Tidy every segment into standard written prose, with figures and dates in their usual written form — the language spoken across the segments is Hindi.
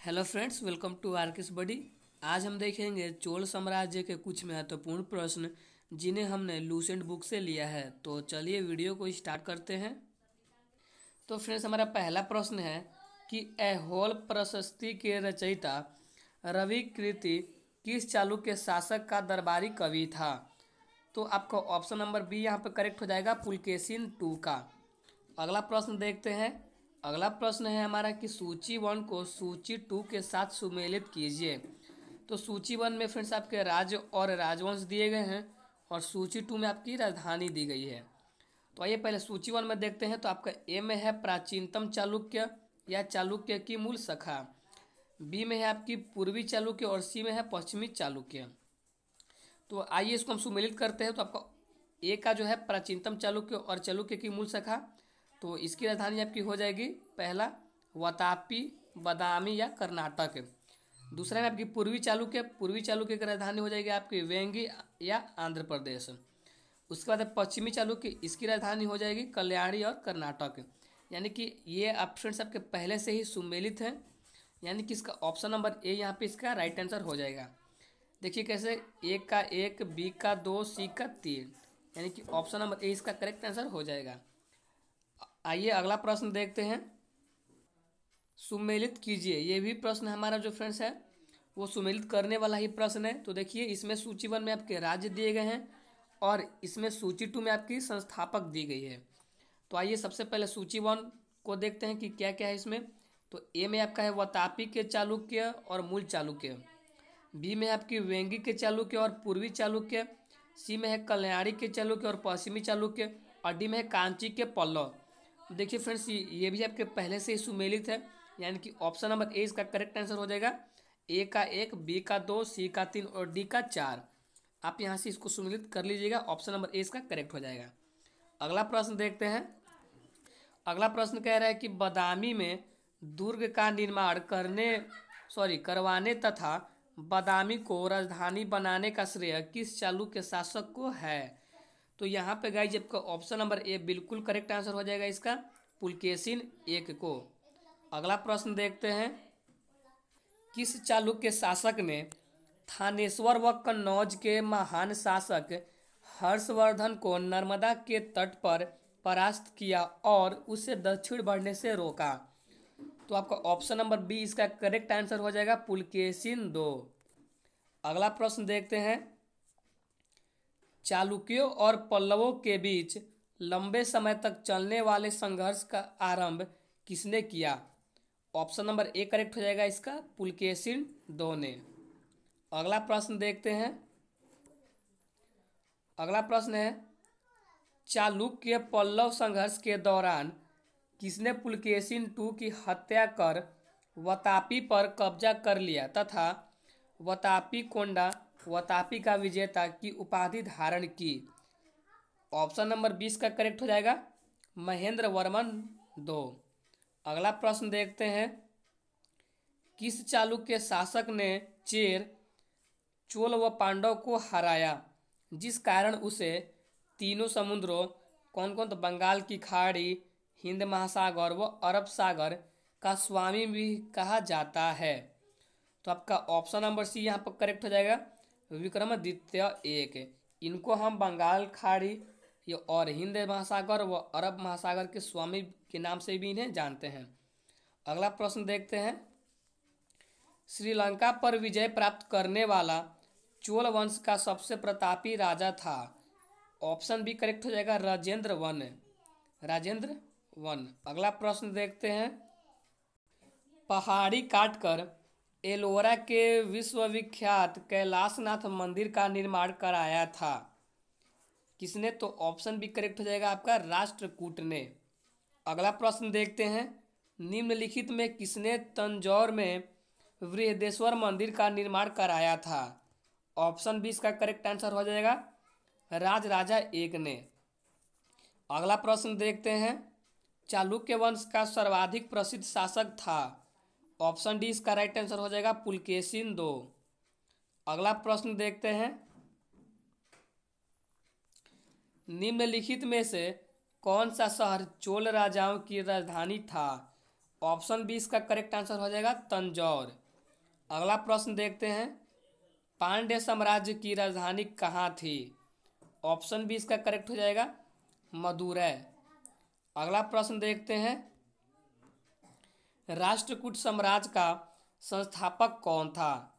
हेलो फ्रेंड्स, वेलकम टू आर्किस बडी। आज हम देखेंगे चोल साम्राज्य के कुछ महत्वपूर्ण प्रश्न जिन्हें हमने लूसेंट बुक से लिया है। तो चलिए वीडियो को स्टार्ट करते हैं। तो फ्रेंड्स, हमारा पहला प्रश्न है कि ऐहोल प्रशस्ति के रचयिता रवि कृति किस चालुक्य शासक का दरबारी कवि था? तो आपका ऑप्शन नंबर बी यहाँ पर करेक्ट हो जाएगा, पुलकेशिन II का। अगला प्रश्न देखते हैं। अगला प्रश्न है हमारा कि सूची 1 को सूची 2 के साथ सुमेलित कीजिए। तो सूची 1 में फ्रेंड्स आपके राज्य और राजवंश दिए गए हैं और सूची 2 में आपकी राजधानी दी गई है। तो आइए पहले सूची 1 में देखते हैं। तो आपका ए में है प्राचीनतम चालुक्य या चालुक्य की मूल शाखा, बी में है आपकी पूर्वी चालुक्य और सी में है पश्चिमी चालुक्य। तो आइए इसको हम सुमेलित करते हैं। तो आपका ए का जो है प्राचीनतम चालुक्य और चालुक्य की मूल शाखा, तो इसकी राजधानी आपकी हो जाएगी पहला वातापी, बादामी या कर्नाटक। दूसरा में आपकी पूर्वी चालुक्य की राजधानी हो जाएगी आपकी वेंगी या आंध्र प्रदेश। उसके बाद पश्चिमी चालुक्य, इसकी राजधानी हो जाएगी कल्याणी और कर्नाटक। यानी कि ये ऑप्शंस आपके पहले से ही सुमेलित हैं, यानी कि इसका ऑप्शन नंबर ए यहाँ पे इसका राइट आंसर हो जाएगा। देखिए कैसे, ए का 1, बी का 2, सी का 3, यानी कि ऑप्शन नंबर ए इसका करेक्ट आंसर हो जाएगा। आइए अगला प्रश्न देखते हैं। सुमेलित कीजिए, ये भी प्रश्न हमारा जो फ्रेंड्स है वो सुमेलित करने वाला ही प्रश्न है। तो देखिए, इसमें सूची 1 में आपके राज्य दिए गए हैं और इसमें सूची 2 में आपकी संस्थापक दी गई है। तो आइए सबसे पहले सूची 1 को देखते हैं कि क्या क्या है इसमें। तो ए में आपका है वातापी के चालुक्य और मूल चालुक्य, बी में आपकी वेंगी के चालुक्य और पूर्वी चालुक्य, सी में है कल्याणी के चालुक्य और पश्चिमी चालुक्य, और डी में है कांची के पल्लव। देखिए फ्रेंड्स, ये भी आपके पहले से ही सुमेलित है, यानी कि ऑप्शन नंबर ए इसका करेक्ट आंसर हो जाएगा। ए का 1, बी का 2, सी का 3 और डी का 4। आप यहाँ से इसको सुमेलित कर लीजिएगा, ऑप्शन नंबर ए इसका करेक्ट हो जाएगा। अगला प्रश्न देखते हैं। अगला प्रश्न कह रहा है कि बादामी में दुर्ग का निर्माण करवाने तथा बादामी को राजधानी बनाने का श्रेय किस चालुक्य शासक को है? तो यहाँ पे गाइज आपका ऑप्शन नंबर ए बिल्कुल करेक्ट आंसर हो जाएगा इसका, पुलकेशिन I को। अगला प्रश्न देखते हैं। किस चालुक्य शासक ने थानेश्वर व कन्नौज के महान शासक हर्षवर्धन को नर्मदा के तट पर परास्त किया और उसे दक्षिण बढ़ने से रोका? तो आपका ऑप्शन नंबर बी इसका करेक्ट आंसर हो जाएगा, पुलकेशिन II। अगला प्रश्न देखते हैं। चालुक्यों और पल्लवों के बीच लंबे समय तक चलने वाले संघर्ष का आरंभ किसने किया? ऑप्शन नंबर ए करेक्ट हो जाएगा इसका, पुलकेशिन II ने। अगला प्रश्न देखते हैं। अगला प्रश्न है, चालुक्य पल्लव संघर्ष के दौरान किसने पुलकेशिन II की हत्या कर वातापी पर कब्जा कर लिया तथा वातापी कोंडा, वातापी का विजेता की उपाधि धारण की? ऑप्शन नंबर 20 का करेक्ट हो जाएगा, महेंद्र वर्मन II। अगला प्रश्न देखते हैं। किस चालुक्य शासक ने चेर, चोल व पांडव को हराया जिस कारण उसे तीनों समुद्रों, कौन कौन, तो बंगाल की खाड़ी, हिंद महासागर व अरब सागर का स्वामी भी कहा जाता है? तो आपका ऑप्शन नंबर सी यहाँ पर करेक्ट हो जाएगा, विक्रमादित्य I। इनको हम बंगाल खाड़ी और हिंद महासागर व अरब महासागर के स्वामी के नाम से भी इन्हें जानते हैं। अगला प्रश्न देखते हैं। श्रीलंका पर विजय प्राप्त करने वाला चोल वंश का सबसे प्रतापी राजा था? ऑप्शन बी करेक्ट हो जाएगा, राजेंद्र I। अगला प्रश्न देखते हैं। पहाड़ी काटकर एलोरा के विश्वविख्यात कैलाशनाथ मंदिर का निर्माण कराया था? किसने? तो ऑप्शन बी करेक्ट हो जाएगा आपका, राष्ट्रकूट ने। अगला प्रश्न देखते हैं। निम्नलिखित में किसने तंजौर में बृहदेश्वर मंदिर का निर्माण कराया था? ऑप्शन बी इसका करेक्ट आंसर हो जाएगा, राजराजा I ने। अगला प्रश्न देखते हैं। चालुक्य वंश का सर्वाधिक प्रसिद्ध शासक था? ऑप्शन डी इसका राइट आंसर हो जाएगा, पुलकेशिन II। अगला प्रश्न देखते हैं। निम्नलिखित में से कौन सा शहर चोल राजाओं की राजधानी था? ऑप्शन बी इसका करेक्ट आंसर हो जाएगा तंजौर। अगला प्रश्न देखते हैं, पांड्य साम्राज्य की राजधानी कहाँ थी? ऑप्शन बी इसका करेक्ट हो जाएगा मदुरै। अगला प्रश्न देखते हैं, राष्ट्रकूट साम्राज्य का संस्थापक कौन था?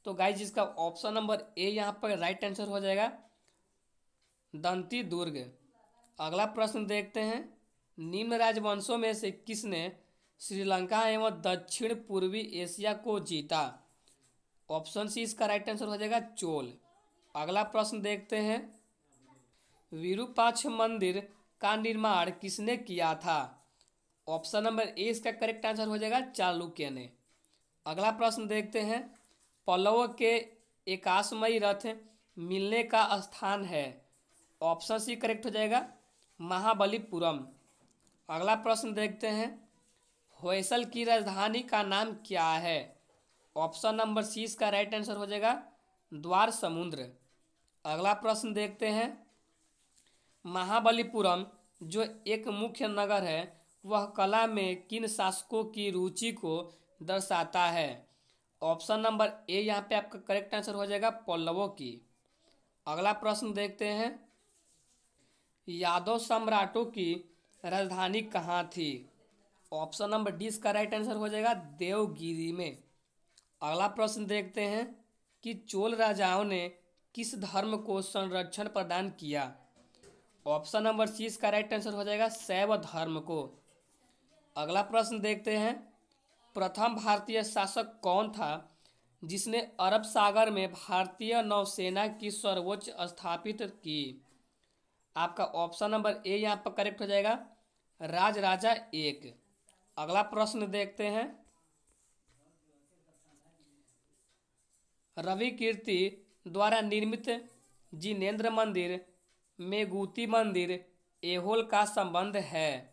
तो गाइस जिसका ऑप्शन नंबर ए यहाँ पर राइट आंसर हो जाएगा दंती दुर्ग। अगला प्रश्न देखते हैं, निम्न राजवंशों में से किसने श्रीलंका एवं दक्षिण पूर्वी एशिया को जीता? ऑप्शन सी इसका राइट आंसर हो जाएगा चोल। अगला प्रश्न देखते हैं, विरूपाक्ष मंदिर का निर्माण किसने किया था? ऑप्शन नंबर ए इसका करेक्ट आंसर हो जाएगा चालुक्य ने। अगला प्रश्न देखते हैं, पल्लव के एकाश्मयी रथ मिलने का स्थान है? ऑप्शन सी करेक्ट हो जाएगा महाबलीपुरम। अगला प्रश्न देखते हैं, होयसल की राजधानी का नाम क्या है? ऑप्शन नंबर सी इसका राइट आंसर हो जाएगा द्वार समुद्र। अगला प्रश्न देखते हैं, महाबलीपुरम जो एक मुख्य नगर है वह कला में किन शासकों की रुचि को दर्शाता है? ऑप्शन नंबर ए यहाँ पे आपका करेक्ट आंसर हो जाएगा पल्लवों की। अगला प्रश्न देखते हैं, यादव सम्राटों की राजधानी कहाँ थी? ऑप्शन नंबर डी इसका राइट आंसर हो जाएगा देवगिरी में। अगला प्रश्न देखते हैं कि चोल राजाओं ने किस धर्म को संरक्षण प्रदान किया? ऑप्शन नंबर सी इसका राइट आंसर हो जाएगा शैव धर्म को। अगला प्रश्न देखते हैं, प्रथम भारतीय शासक कौन था जिसने अरब सागर में भारतीय नौसेना की सर्वोच्च स्थापित की? आपका ऑप्शन नंबर ए यहाँ पर करेक्ट हो जाएगा राजराजा एक। अगला प्रश्न देखते हैं, रवि कीर्ति द्वारा निर्मित जिनेन्द्र मंदिर मेगुती मंदिर एहोल का संबंध है?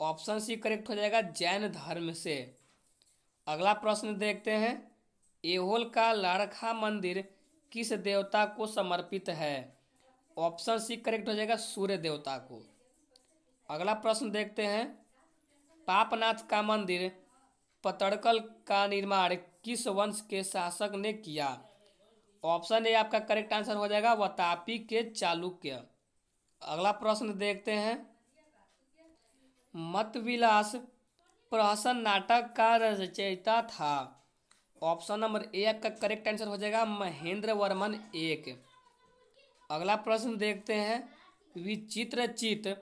ऑप्शन सी करेक्ट हो जाएगा जैन धर्म से। अगला प्रश्न देखते हैं, एहोल का लाड़खा मंदिर किस देवता को समर्पित है? ऑप्शन सी करेक्ट हो जाएगा सूर्य देवता को। अगला प्रश्न देखते हैं, पापनाथ का मंदिर पतड़कल का निर्माण किस वंश के शासक ने किया? ऑप्शन ए आपका करेक्ट आंसर हो जाएगा वातापी के चालुक्य। अगला प्रश्न देखते हैं, मतविलास प्रहसन नाटक का रचयिता था? ऑप्शन नंबर ए आपका करेक्ट आंसर हो जाएगा महेंद्र वर्मन एक। अगला प्रश्न देखते हैं, विचित्रचित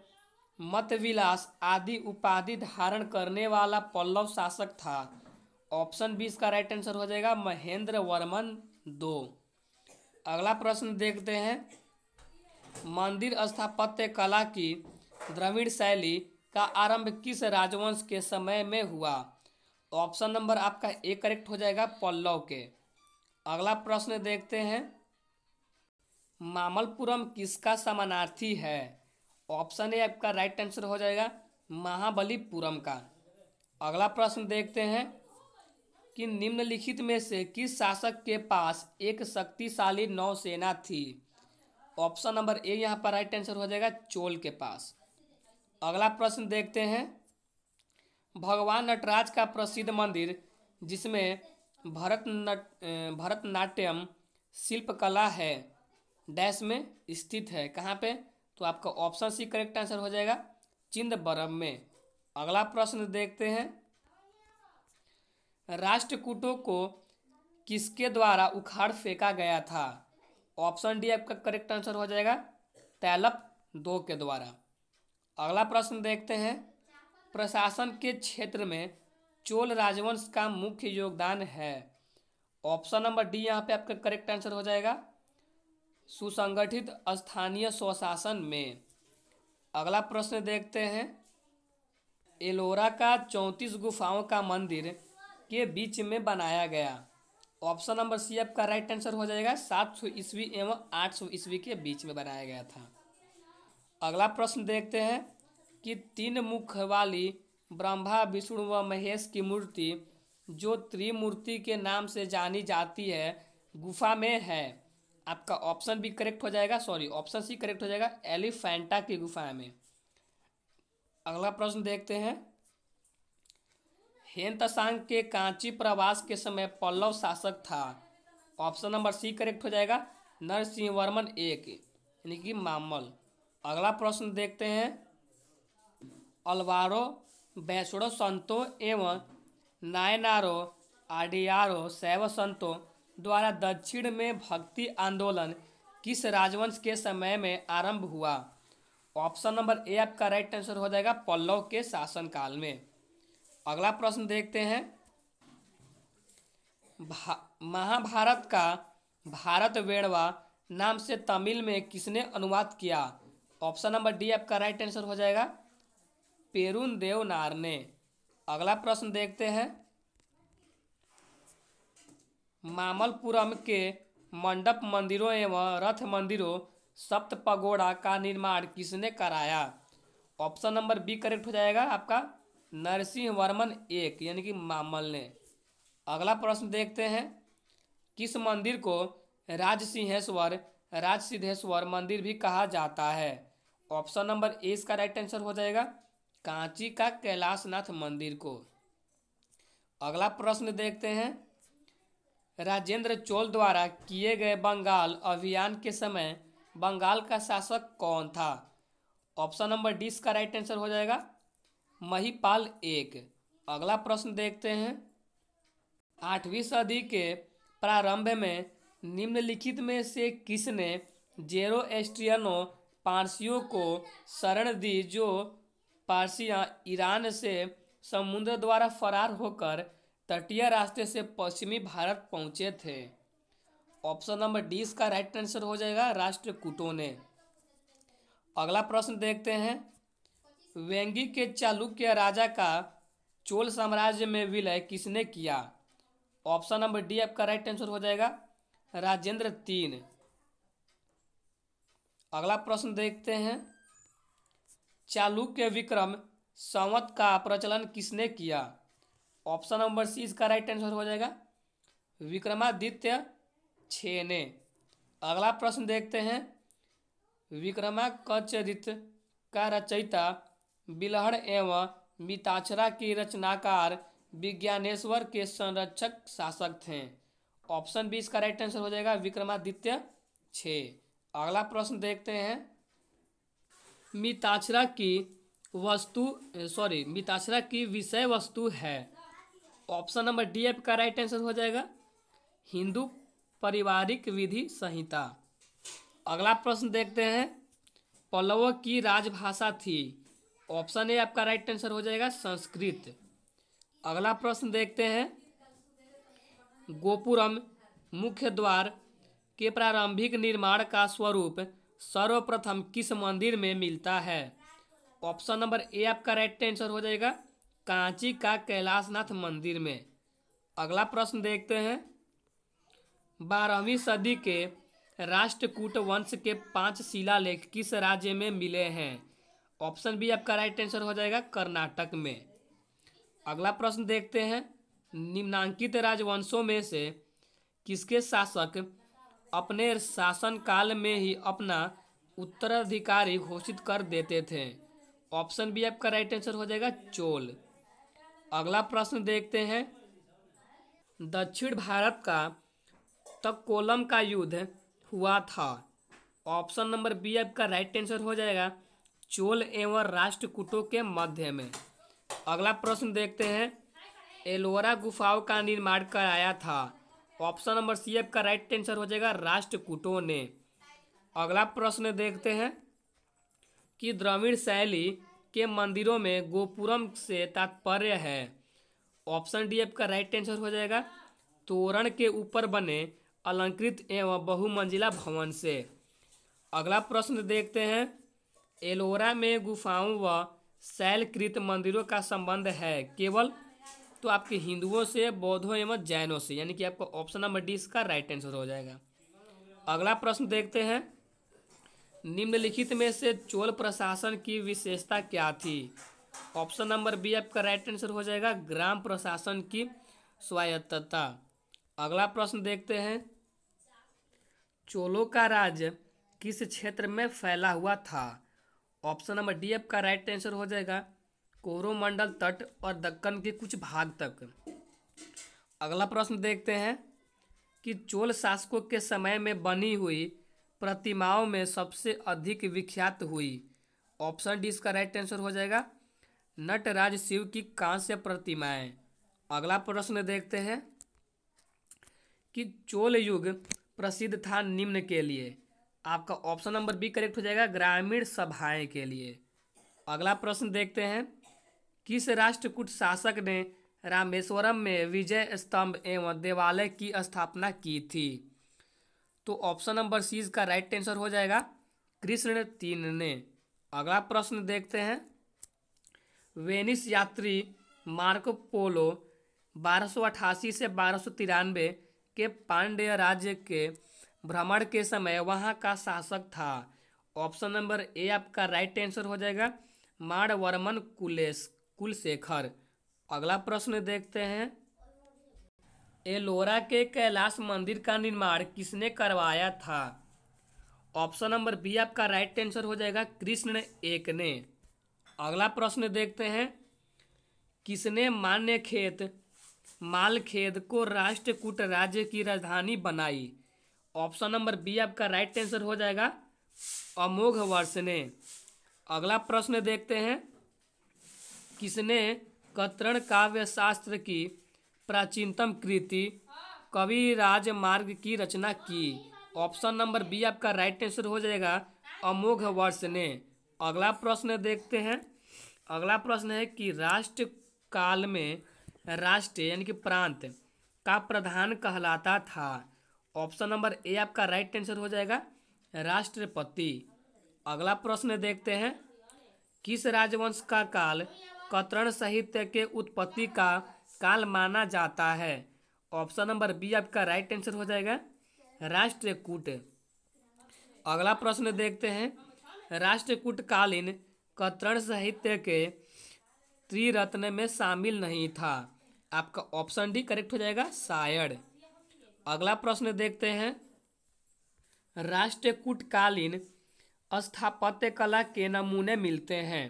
मतविलास आदि उपाधि धारण करने वाला पल्लव शासक था? ऑप्शन बी इसका राइट आंसर हो जाएगा महेंद्र वर्मन दो। अगला प्रश्न देखते हैं, मंदिर स्थापत्य कला की द्रविड़ शैली का आरंभ किस राजवंश के समय में हुआ? ऑप्शन नंबर आपका ए करेक्ट हो जाएगा पल्लव के। अगला प्रश्न देखते हैं, मामल्लपुरम किसका समानार्थी है? ऑप्शन ए आपका राइट आंसर हो जाएगा महाबलीपुरम का। अगला प्रश्न देखते हैं कि निम्नलिखित में से किस शासक के पास एक शक्तिशाली नौसेना थी? ऑप्शन नंबर ए यहाँ पर राइट आंसर हो जाएगा चोल के पास। अगला प्रश्न देखते हैं, भगवान नटराज का प्रसिद्ध मंदिर जिसमें भरतनाट्यम शिल्पकला है डैश में स्थित है, कहाँ पे? तो आपका ऑप्शन सी करेक्ट आंसर हो जाएगा चिदंबरम में। अगला प्रश्न देखते हैं, राष्ट्रकूटों को किसके द्वारा उखाड़ फेंका गया था? ऑप्शन डी आपका करेक्ट आंसर हो जाएगा तैलप दो के द्वारा। अगला प्रश्न देखते हैं, प्रशासन के क्षेत्र में चोल राजवंश का मुख्य योगदान है? ऑप्शन नंबर डी यहाँ पे आपका करेक्ट आंसर हो जाएगा सुसंगठित स्थानीय स्वशासन में। अगला प्रश्न देखते हैं, एलोरा का 34 गुफाओं का मंदिर के बीच में बनाया गया? ऑप्शन नंबर सी आपका राइट आंसर हो जाएगा 700 ईस्वी एवं 800 ईस्वी के बीच में बनाया गया था। अगला प्रश्न देखते हैं कि 3 मुख वाली ब्रह्मा विष्णु व महेश की मूर्ति जो त्रिमूर्ति के नाम से जानी जाती है गुफा में है? आपका ऑप्शन बी करेक्ट हो जाएगा, ऑप्शन सी करेक्ट हो जाएगा एलिफेंटा की गुफा में। अगला प्रश्न देखते हैं, हेनत्सांग के कांची प्रवास के समय पल्लव शासक था। ऑप्शन नंबर सी करेक्ट हो जाएगा, नरसिंहवर्मन एक यानी कि मामल। अगला प्रश्न देखते हैं, अल्वारो बैसड़ो संतो एवं नायनारो आडियारो शैव संतों द्वारा दक्षिण में भक्ति आंदोलन किस राजवंश के समय में आरंभ हुआ? ऑप्शन नंबर ए आपका राइट आंसर हो जाएगा, पल्लव के शासनकाल में। अगला प्रश्न देखते हैं, महाभारत का भारत वेणवा नाम से तमिल में किसने अनुवाद किया? ऑप्शन नंबर डी आपका राइट आंसर हो जाएगा, पेरुनदेवनार ने। अगला प्रश्न देखते हैं, मामल्लपुरम के मंडप मंदिरों एवं रथ मंदिरों सप्त पगोड़ा का निर्माण किसने कराया? ऑप्शन नंबर बी करेक्ट हो जाएगा आपका, नरसिंहवर्मन एक यानी कि मामल ने। अगला प्रश्न देखते हैं, किस मंदिर को राजसिद्धेश्वर मंदिर भी कहा जाता है? ऑप्शन नंबर ए इसका राइट आंसर हो जाएगा, कांची का कैलाशनाथ मंदिर को। अगला प्रश्न देखते हैं, राजेंद्र चोल द्वारा किए गए बंगाल अभियान के समय बंगाल का शासक कौन था? ऑप्शन नंबर डी इसका राइट आंसर हो जाएगा, महिपाल एक। अगला प्रश्न देखते हैं, 8वीं सदी के प्रारंभ में निम्नलिखित में से किसने जेरोएस्ट्रियनो पारसियों को शरण दी जो पारसियां ईरान से समुद्र द्वारा फरार होकर तटीय रास्ते से पश्चिमी भारत पहुंचे थे? ऑप्शन नंबर डी इसका राइट आंसर हो जाएगा, राष्ट्रकूटों ने। अगला प्रश्न देखते हैं, वेंगी के चालुक्य राजा का चोल साम्राज्य में विलय किसने किया? ऑप्शन नंबर डी आपका राइट आंसर हो जाएगा, राजेंद्र तीन। अगला प्रश्न देखते हैं, चालुक्य विक्रम संवत का प्रचलन किसने किया? ऑप्शन नंबर सी इसका राइट आंसर हो जाएगा, विक्रमादित्य 6 ने। अगला प्रश्न देखते हैं, विक्रमाकचरित का रचयिता बिलहड़ एवं मिताक्षरा की रचनाकार विज्ञानेश्वर के संरक्षक शासक थे? ऑप्शन बी इसका राइट आंसर हो जाएगा, विक्रमादित्य 6। अगला प्रश्न देखते हैं, मिताक्षरा की विषय वस्तु है? ऑप्शन नंबर डी आपका राइट आंसर हो जाएगा, हिंदू पारिवारिक विधि संहिता। अगला प्रश्न देखते हैं, पल्लवों की राजभाषा थी? ऑप्शन ए आपका राइट आंसर हो जाएगा, संस्कृत। अगला प्रश्न देखते हैं, गोपुरम मुख्य द्वार के प्रारंभिक निर्माण का स्वरूप सर्वप्रथम किस मंदिर में मिलता है? ऑप्शन नंबर ए आपका राइट आंसर हो जाएगा, कांची का कैलाशनाथ मंदिर में। अगला प्रश्न देखते हैं, 12वीं सदी के राष्ट्रकूट वंश के 5 शिलालेख किस राज्य में मिले हैं? ऑप्शन बी आपका राइट आंसर हो जाएगा, कर्नाटक में। अगला प्रश्न देखते हैं, निम्नांकित राजवंशों में से किसके शासक अपने शासनकाल में ही अपना उत्तराधिकारी घोषित कर देते थे? ऑप्शन बी आपका राइट आंसर हो जाएगा, चोल। अगला प्रश्न देखते हैं, दक्षिण भारत का तक्कोलम का युद्ध हुआ था? ऑप्शन नंबर बी आपका राइट आंसर हो जाएगा, चोल एवं राष्ट्रकूटों के मध्य में। अगला प्रश्न देखते हैं, एलोरा गुफाओं का निर्माण कराया था? ऑप्शन नंबर सी आपका राइट आंसर हो जाएगा, राष्ट्रकूटों ने। अगला प्रश्न देखते हैं कि द्रविड़ शैली के मंदिरों में गोपुरम से तात्पर्य है? ऑप्शन डी आपका राइट आंसर हो जाएगा, तोरण के ऊपर बने अलंकृत एवं बहुमंजिला भवन से। अगला प्रश्न देखते हैं, एलोरा में गुफाओं व शैलकृत मंदिरों का संबंध है केवल तो आपके हिंदुओं से, बौद्धों एवं जैनों से, यानी कि आपका ऑप्शन नंबर डी इसका राइट आंसर हो जाएगा। अगला प्रश्न देखते हैं, निम्नलिखित में से चोल प्रशासन की विशेषता क्या थी? ऑप्शन नंबर बी आपका राइट आंसर हो जाएगा, ग्राम प्रशासन की स्वायत्तता। अगला प्रश्न देखते हैं, चोलों का राज्य किस क्षेत्र में फैला हुआ था? ऑप्शन नंबर डी आपका राइट आंसर हो जाएगा, कोरोमंडल तट और दक्कन के कुछ भाग तक। अगला प्रश्न देखते हैं कि चोल शासकों के समय में बनी हुई प्रतिमाओं में सबसे अधिक विख्यात हुई। ऑप्शन डी इसका राइट आंसर हो जाएगा नटराज शिव की कांस्य प्रतिमाएं। अगला प्रश्न देखते हैं कि चोल युग प्रसिद्ध था निम्न के लिए। आपका ऑप्शन नंबर बी करेक्ट हो जाएगा ग्रामीण सभाएं के लिए। अगला प्रश्न देखते हैं किस राष्ट्रकूट शासक ने रामेश्वरम में विजय स्तंभ एवं देवालय की स्थापना की थी। तो ऑप्शन नंबर सी इसका राइट आंसर हो जाएगा कृष्ण 3 ने। अगला प्रश्न देखते हैं वेनिस यात्री मार्को पोलो 1288 से 1293 के पांड्य राज्य के भ्रमण के समय वहां का शासक था। ऑप्शन नंबर ए आपका राइट आंसर हो जाएगा माड़वर्मन कुलशेखर। अगला प्रश्न देखते हैं एलोरा के कैलाश मंदिर का निर्माण किसने करवाया था। ऑप्शन नंबर बी आपका राइट आंसर हो जाएगा कृष्ण 1 ने। अगला प्रश्न देखते हैं किसने मालखेद को राष्ट्रकूट राज्य की राजधानी बनाई। ऑप्शन नंबर बी आपका राइट आंसर हो जाएगा अमोघवर्ष ने। अगला प्रश्न देखते हैं किसने कतरण काव्य शास्त्र की प्राचीनतम कृति कविराज मार्ग की रचना की। ऑप्शन नंबर बी आपका राइट आंसर हो जाएगा अमोघवर्ष ने। अगला प्रश्न देखते हैं अगला प्रश्न है कि राष्ट्र काल में राष्ट्र यानी कि प्रांत का प्रधान कहलाता था। ऑप्शन नंबर ए आपका राइट आंसर हो जाएगा राष्ट्रपति। अगला प्रश्न देखते हैं किस राजवंश का काल कतरण साहित्य के उत्पत्ति का काल माना जाता है। ऑप्शन नंबर बी आपका राइट आंसर हो जाएगा राष्ट्रकूट। अगला प्रश्न देखते हैं राष्ट्रकूट कालीन कतरण साहित्य के त्रिरत्न में शामिल नहीं था। आपका ऑप्शन डी करेक्ट हो जाएगा शायद। अगला प्रश्न देखते हैं राष्ट्रकूट कालीन स्थापत्य कला के नमूने मिलते हैं।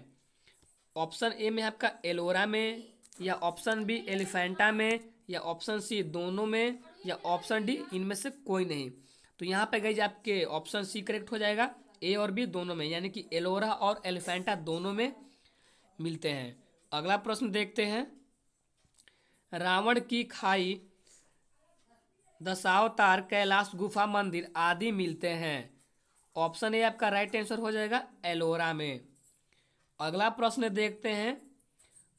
ऑप्शन ए में आपका एलोरा में या ऑप्शन बी एलिफेंटा में या ऑप्शन सी दोनों में या ऑप्शन डी इनमें से कोई नहीं। तो यहाँ पे गई आपके ऑप्शन सी करेक्ट हो जाएगा ए और बी दोनों में यानी कि एलोरा और एलिफेंटा दोनों में मिलते हैं। अगला प्रश्न देखते हैं रावण की खाई दशावतार कैलाश गुफा मंदिर आदि मिलते हैं। ऑप्शन ए आपका राइट आंसर हो जाएगा एलोरा में। अगला प्रश्न देखते हैं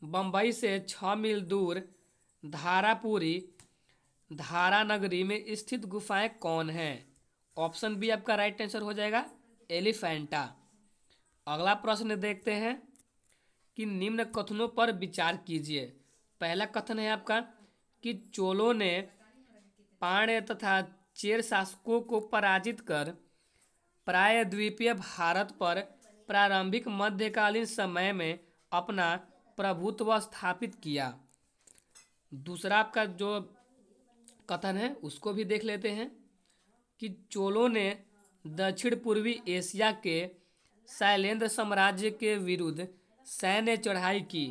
बम्बई से 6 मील दूर धारापुरी धारानगरी में स्थित गुफाएं कौन हैं। ऑप्शन बी आपका राइट आंसर हो जाएगा एलिफेंटा। अगला प्रश्न देखते हैं कि निम्न कथनों पर विचार कीजिए। पहला कथन है आपका कि चोलों ने पांड्य तथा चेर शासकों को पराजित कर प्रायद्वीपीय भारत पर प्रारंभिक मध्यकालीन समय में अपना प्रभुत्व स्थापित किया। दूसरा आपका जो कथन है उसको भी देख लेते हैं कि चोलों ने दक्षिण पूर्वी एशिया के शैलेंद्र साम्राज्य के विरुद्ध सैन्य चढ़ाई की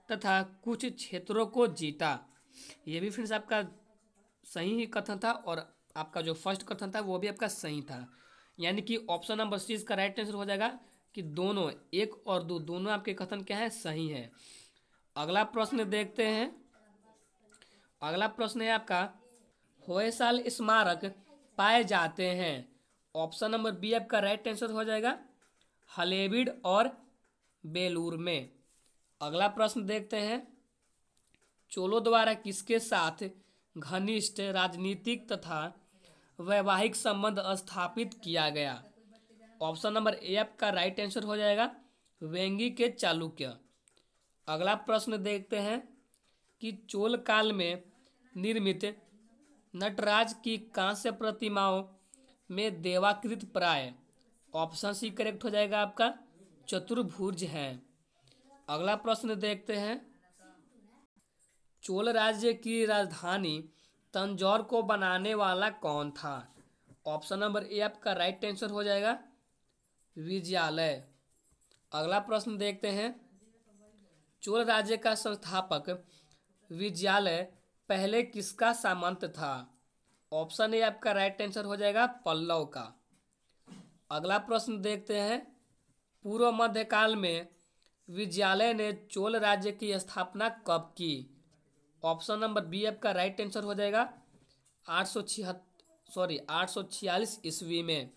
तथा कुछ क्षेत्रों को जीता। ये भी फ्रेंड्स आपका सही ही कथन था और आपका जो फर्स्ट कथन था वो भी आपका सही था। यानी कि ऑप्शन नंबर सी इसका राइट आंसर हो जाएगा कि दोनों 1 और 2 दोनों आपके कथन क्या है सही है। अगला प्रश्न देखते हैं। अगला प्रश्न है आपका होयसाल स्मारक पाए जाते हैं। ऑप्शन नंबर बी आपका राइट आंसर हो जाएगा हलेबीड और बेलूर में। अगला प्रश्न देखते हैं चोलों द्वारा किसके साथ घनिष्ठ राजनीतिक तथा वैवाहिक संबंध स्थापित किया गया। ऑप्शन नंबर ए आपका राइट आंसर हो जाएगा वेंगी के चालुक्य। अगला प्रश्न देखते हैं कि चोल काल में निर्मित नटराज की कांस्य प्रतिमाओं में देवाकृत प्राय। ऑप्शन सी करेक्ट हो जाएगा आपका चतुर्भुज है। अगला प्रश्न देखते हैं चोल राज्य की राजधानी तंजौर को बनाने वाला कौन था। ऑप्शन नंबर ए आपका राइट आंसर हो जाएगा विजयालय। अगला प्रश्न देखते हैं चोल राज्य का संस्थापक विजयालय पहले किसका सामंत था? ऑप्शन ए आपका राइट आंसर हो जाएगा पल्लव का। अगला प्रश्न देखते हैं, पूर्व मध्यकाल में विजयालय ने चोल राज्य की स्थापना कब की? ऑप्शन नंबर बी आपका राइट आंसर हो जाएगा 846 ईस्वी में।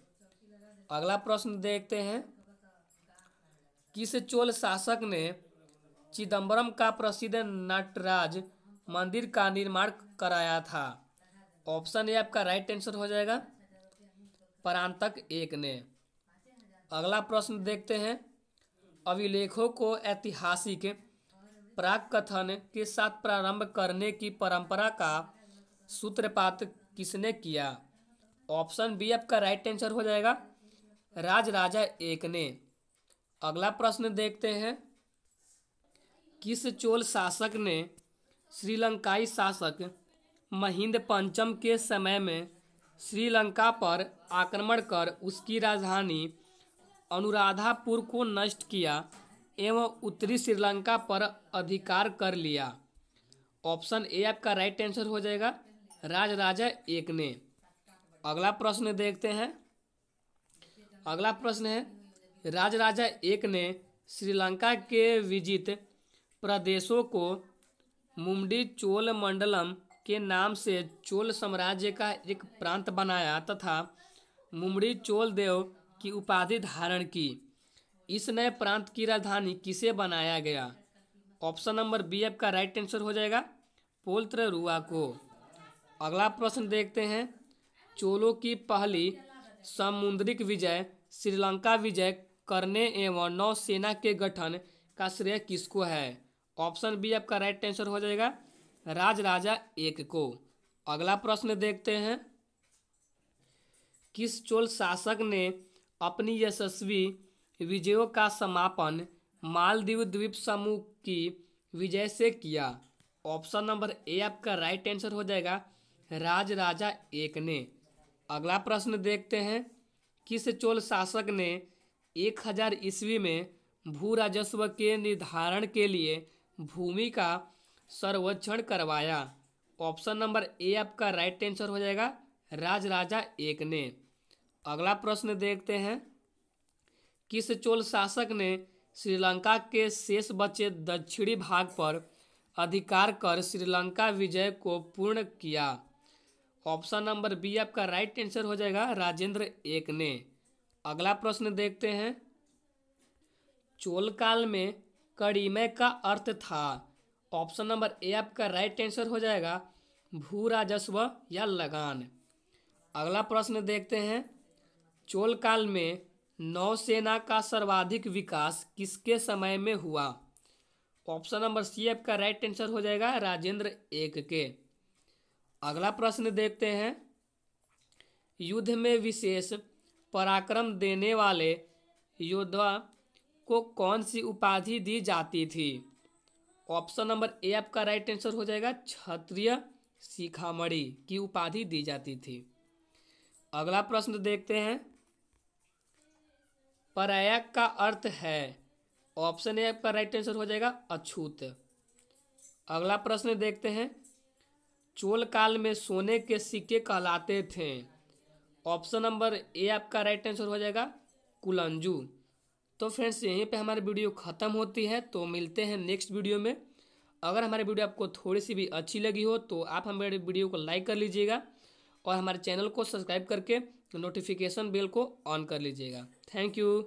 अगला प्रश्न देखते हैं, किस चोल शासक ने चिदम्बरम का प्रसिद्ध नटराज मंदिर का निर्माण कराया था? ऑप्शन ए आपका राइट आंसर हो जाएगा परांतक एक ने। अगला प्रश्न देखते हैं, अभिलेखों को ऐतिहासिक प्राक कथन के साथ प्रारंभ करने की परंपरा का सूत्रपात किसने किया? ऑप्शन बी आपका राइट आंसर हो जाएगा राजराजा एक ने। अगला प्रश्न देखते हैं, किस चोल शासक ने श्रीलंकाई शासक महिंद पंचम के समय में श्रीलंका पर आक्रमण कर उसकी राजधानी अनुराधापुर को नष्ट किया एवं उत्तरी श्रीलंका पर अधिकार कर लिया? ऑप्शन ए आपका राइट आंसर हो जाएगा राजराजा एक ने। अगला प्रश्न देखते हैं, अगला प्रश्न है, राजराजा एक ने श्रीलंका के विजित प्रदेशों को मुंडी चोल मंडलम के नाम से चोल साम्राज्य का एक प्रांत बनाया तथा मुंडी चोल देव की उपाधि धारण की। इस नए प्रांत की राजधानी किसे बनाया गया? ऑप्शन नंबर बी आपका राइट आंसर हो जाएगा पोल्त्ररुआ को। अगला प्रश्न देखते हैं, चोलों की पहली समुद्रिक विजय श्रीलंका विजय करने एवं नौसेना के गठन का श्रेय किसको है? ऑप्शन बी आपका राइट आंसर हो जाएगा राजराजा एक को। अगला प्रश्न देखते हैं, किस चोल शासक ने अपनी यशस्वी विजयों का समापन मालदीव द्वीप समूह की विजय से किया? ऑप्शन नंबर ए आपका राइट आंसर हो जाएगा राजराजा एक ने। अगला प्रश्न देखते हैं, किस चोल शासक ने 1000 ईस्वी में भू राजस्व के निर्धारण के लिए भूमि का सर्वेक्षण करवाया? ऑप्शन नंबर ए आपका राइट आंसर हो जाएगा राजराजा एक ने। अगला प्रश्न देखते हैं, किस चोल शासक ने श्रीलंका के शेष बचे दक्षिणी भाग पर अधिकार कर श्रीलंका विजय को पूर्ण किया? ऑप्शन नंबर बी आपका राइट आंसर हो जाएगा राजेंद्र एक ने। अगला प्रश्न देखते हैं, चोल काल में कड़ीमय का अर्थ था? ऑप्शन नंबर ए आपका राइट आंसर हो जाएगा भू राजस्व या लगान। अगला प्रश्न देखते हैं, चोल काल में नौसेना का सर्वाधिक विकास किसके समय में हुआ? ऑप्शन नंबर सी आपका राइट आंसर हो जाएगा राजेंद्र एक के। अगला प्रश्न देखते हैं, युद्ध में विशेष पराक्रम देने वाले योद्धा को कौन सी उपाधि दी जाती थी? ऑप्शन नंबर ए आपका राइट आंसर हो जाएगा क्षत्रिय शिखामणि की उपाधि दी जाती थी। अगला प्रश्न देखते हैं, परयाग का अर्थ है? ऑप्शन ए आपका राइट आंसर हो जाएगा अछूत। अगला प्रश्न देखते हैं, चोल काल में सोने के सिक्के कहलाते थे? ऑप्शन नंबर ए आपका राइट आंसर हो जाएगा कुलंजू। तो फ्रेंड्स यहीं पे हमारी वीडियो ख़त्म होती है, तो मिलते हैं नेक्स्ट वीडियो में। अगर हमारी वीडियो आपको थोड़ी सी भी अच्छी लगी हो तो आप हमारे वीडियो को लाइक कर लीजिएगा और हमारे चैनल को सब्सक्राइब करके नोटिफिकेशन बेल को ऑन कर लीजिएगा। Thank you.